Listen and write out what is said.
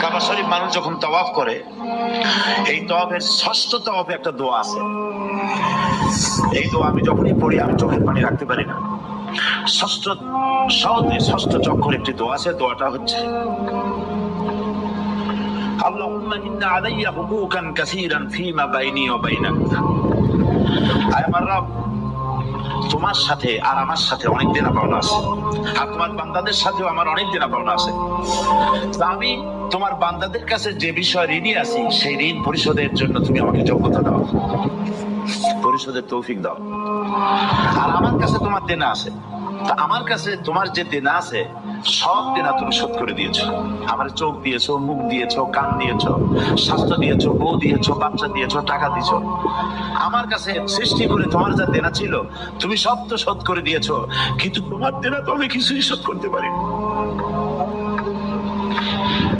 কাবা শরীফ মানুষ যখন তাওয়াফ করে, এই তাওয়াফের ষষ্ঠ তাওয়াফে একটা দোয়া আছে। এই দোয়া আমি যখনই পড়ি আমি চোখের পানি রাখতে পারি না। ষষ্ঠ চক্কর একটি দোয়া আছে। দোয়াটা হচ্ছে আল্লাহুম্মা ইন্না আলাইয়া হুকুকান কাসীরান ফীমা বাইনি ওয়া বাইনাক। আয় আমার রব, তোমার সাথে আর আমার সাথে অনেক দেনা পাওনা আছে, আর তোমার বান্দাদের সাথেও আমার অনেক দেনা পাওনা আছে। আমি তোমার বান্দাদের কাছে যে বিষয় ঋণী আছি, সেই ঋণ পরিশোধের জন্য তুমি আমাকে যোগ্যতা দাও, পরিশোধের তৌফিক দাও। আর আমার কাছে তোমার দেনা আছে, তা আমার কাছে তোমার যে দেনা আছে সব দেনা তুমি শোধ করে দিয়েছো। আমার চোখ দিয়েছো, মুখ দিয়েছো, কান দিয়েছো, স্বাস্থ্য দিয়েছো, বউ দিয়েছো, বাচ্চা দিয়েছো, টাকা দিয়েছো। আমার কাছে সৃষ্টি করে তোমার যা দেনা ছিল তুমি সব তো শোধ করে দিয়েছো, কিন্তু তোমার দেনা তো আমি কিছুই শোধ করতে পারিনি।